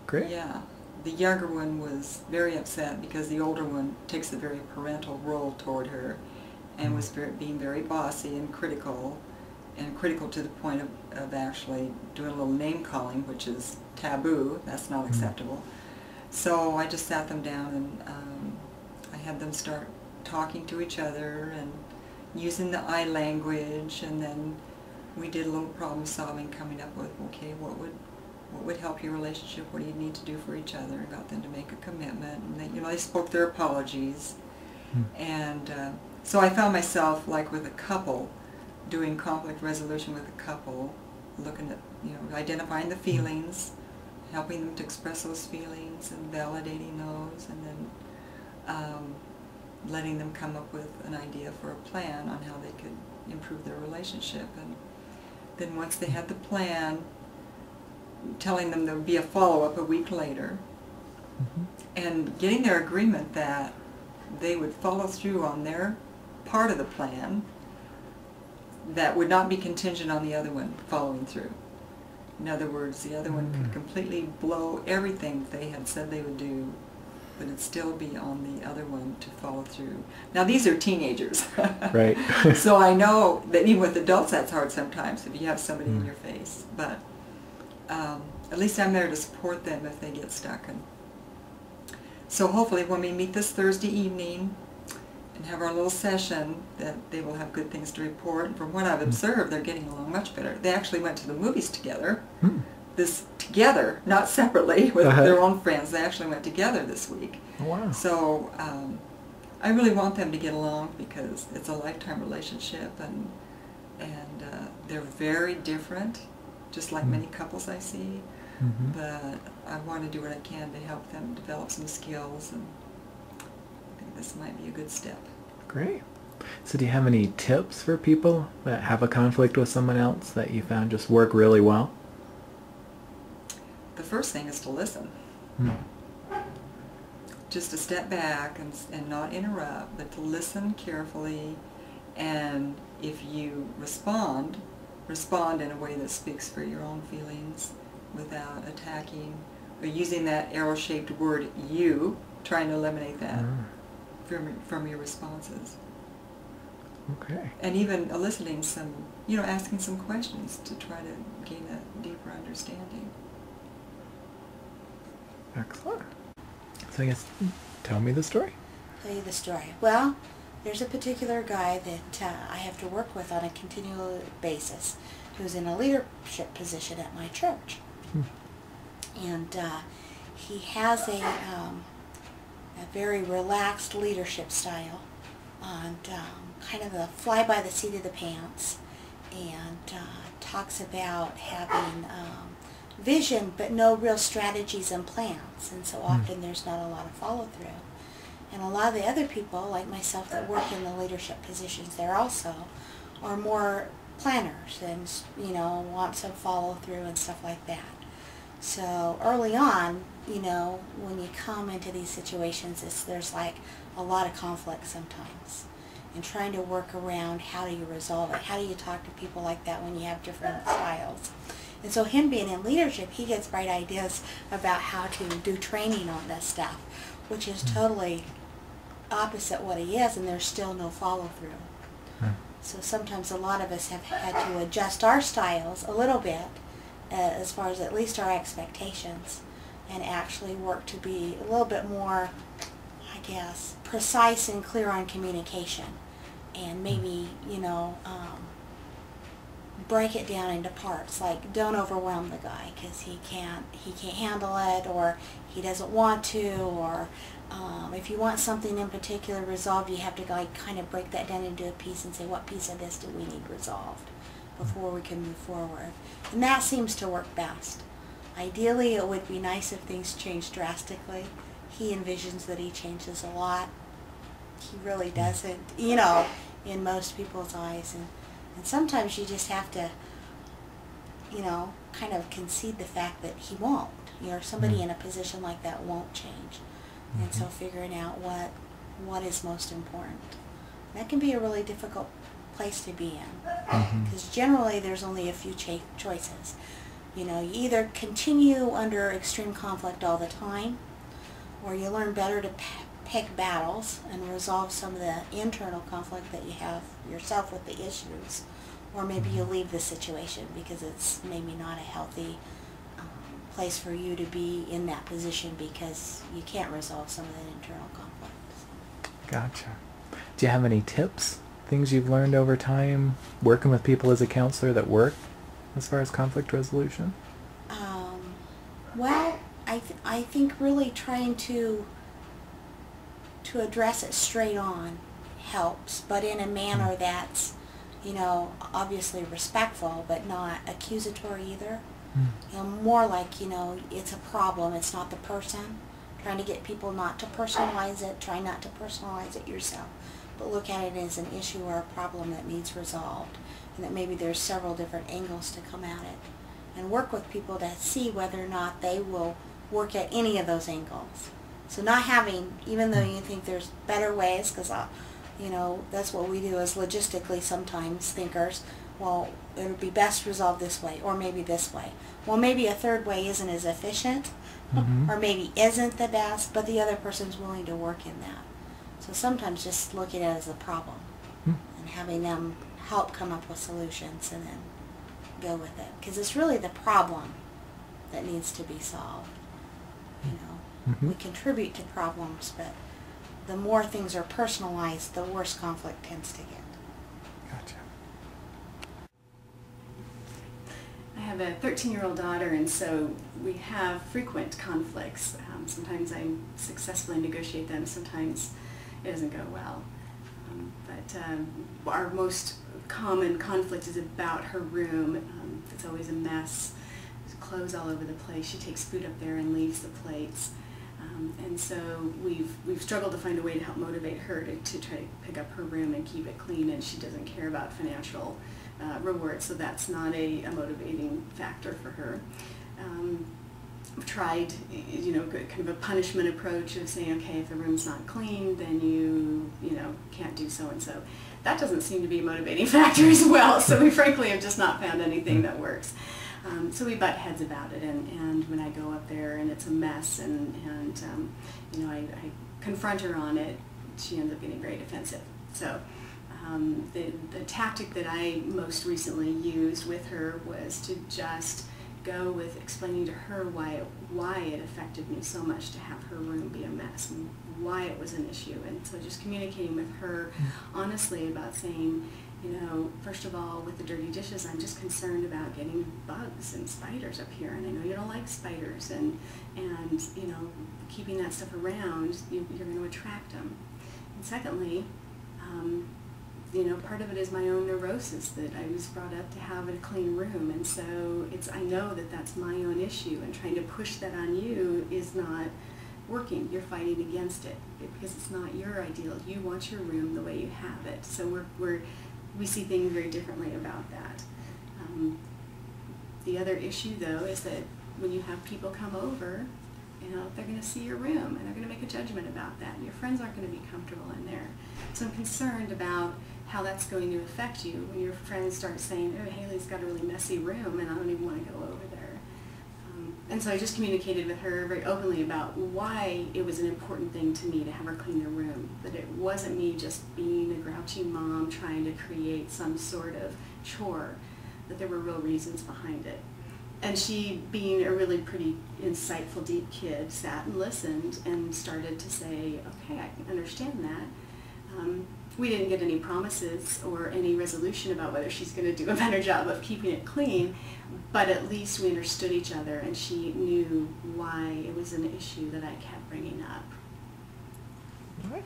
Great. Yeah. The younger one was very upset because the older one takes a very parental role toward her and was being very bossy and critical to the point of actually doing a little name calling, which is taboo. That's not acceptable. So I just sat them down and I had them start talking to each other and using the I language, and then we did a little problem solving, coming up with, okay, what would help your relationship? What do you need to do for each other? And got them to make a commitment, and they spoke their apologies. And so I found myself, like with a couple, doing conflict resolution with a couple, looking at, identifying the feelings, helping them to express those feelings and validating those, and then letting them come up with an idea for a plan on how they could improve their relationship. And then once they had the plan, telling them there would be a follow-up a week later, and getting their agreement that they would follow through on their part of the plan that would not be contingent on the other one following through. In other words, the other one could completely blow everything they had said they would do, but it'd still be on the other one to follow through. Now, these are teenagers. Right. So I know that even with adults that's hard sometimes if you have somebody in your face. But at least I'm there to support them if they get stuck. And so hopefully when we meet this Thursday evening and have our little session, that they will have good things to report. And from what I've observed, they're getting along much better. They actually went to the movies together. This together, not separately with their own friends. They actually went together this week. Oh, wow. So I really want them to get along because it's a lifetime relationship, and they're very different, just like many couples I see. But I want to do what I can to help them develop some skills, and I think this might be a good step. Great. So do you have any tips for people that have a conflict with someone else that you found just work really well? The first thing is to listen. Just to step back and not interrupt, but to listen carefully, and if you respond in a way that speaks for your own feelings without attacking or using that arrow-shaped word you, trying to eliminate that from your responses. Okay. And even eliciting some, asking some questions to try to gain a deeper understanding. Excellent. So I guess, tell me the story. Tell you the story. Well, there's a particular guy that I have to work with on a continual basis who's in a leadership position at my church. And he has a very relaxed leadership style, and kind of a fly by the seat of the pants, and talks about having vision but no real strategies and plans, and so often there's not a lot of follow-through. And a lot of the other people, like myself, that work in the leadership positions there also, are more planners and, want some follow-through and stuff like that. So early on, when you come into these situations, there's like a lot of conflict sometimes. And trying to work around how do you resolve it? How do you talk to people like that when you have different styles? And so him being in leadership, he gets bright ideas about how to do training on this stuff, which is totally opposite what he is, and there's still no follow-through. So sometimes a lot of us have had to adjust our styles a little bit, as far as at least our expectations, and actually work to be a little bit more, I guess, precise and clear on communication, and maybe, break it down into parts. Like, don't overwhelm the guy because he can't handle it, or he doesn't want to, or if you want something in particular resolved, you have to kind of break that down into a piece and say, what piece of this do we need resolved before we can move forward? And that seems to work best. Ideally, it would be nice if things changed drastically. He envisions that he changes a lot. He really doesn't, in most people's eyes. And sometimes you just have to, kind of concede the fact that he won't. Somebody in a position like that won't change. And so figuring out what is most important. That can be a really difficult place to be in. Because generally there's only a few choices. You know, you either continue under extreme conflict all the time, or you learn better to pick battles and resolve some of the internal conflict that you have yourself with the issues, or maybe you leave the situation because it's maybe not a healthy place for you to be in that position because you can't resolve some of that internal conflict. Gotcha. Do you have any tips, things you've learned over time working with people as a counselor that work as far as conflict resolution? Well, I think really trying to address it straight on helps, but in a manner that's, you know, obviously respectful, but not accusatory either. You know, more like, you know, it's a problem, it's not the person. Trying to get people not to personalize it, try not to personalize it yourself, but look at it as an issue or a problem that needs resolved, and that maybe there's several different angles to come at it. And work with people to see whether or not they will work at any of those angles. So not having, even though you think there's better ways, because you know, that's what we do as logistically sometimes thinkers. Well, it would be best resolved this way, or maybe this way. Well, maybe a third way isn't as efficient, or maybe isn't the best, but the other person's willing to work in that. So sometimes just look at it as a problem and having them help come up with solutions and then go with it. Because it's really the problem that needs to be solved. You know, we contribute to problems, but the more things are personalized, the worse conflict tends to get. Gotcha. I have a 13-year-old daughter, and so we have frequent conflicts. Sometimes I successfully negotiate them, sometimes it doesn't go well. But our most common conflict is about her room. It's always a mess. There's clothes all over the place. She takes food up there and leaves the plates. And so we've struggled to find a way to help motivate her to try to pick up her room and keep it clean, and she doesn't care about financial rewards, so that's not a motivating factor for her. We've tried, you know, kind of a punishment approach of saying, okay, if the room's not clean, then you know, can't do so and so. That doesn't seem to be a motivating factor as well, so we frankly have just not found anything that works. So we butt heads about it, and when I go up there and it's a mess, and you know, I confront her on it, she ends up getting very defensive. So the tactic that I most recently used with her was to just go with explaining to her why it affected me so much to have her room be a mess, and why it was an issue. And so just communicating with her honestly about saying, you know, first of all, with the dirty dishes, I'm just concerned about getting bugs and spiders up here, and I know you don't like spiders, and you know, keeping that stuff around, you're going to attract them. And secondly, you know, part of it is my own neurosis, that I was brought up to have a clean room, and so I know that that's my own issue, and trying to push that on you is not working. You're fighting against it because it's not your ideal. You want your room the way you have it. So we see things very differently about that. The other issue, though, is that when you have people come over, you know, they're going to see your room, and they're going to make a judgment about that, and your friends aren't going to be comfortable in there. So I'm concerned about how that's going to affect you when your friends start saying, oh, Haley's got a really messy room, and I don't even want to go over there. And so I just communicated with her very openly about why it was an important thing to me to have her clean her room, that it wasn't me just being a grouchy mom trying to create some sort of chore, that there were real reasons behind it. And she, being a really pretty insightful, deep kid, sat and listened and started to say, okay, I can understand that. We didn't get any promises or any resolution about whether she's going to do a better job of keeping it clean, but at least we understood each other, and she knew why it was an issue that I kept bringing up. All right.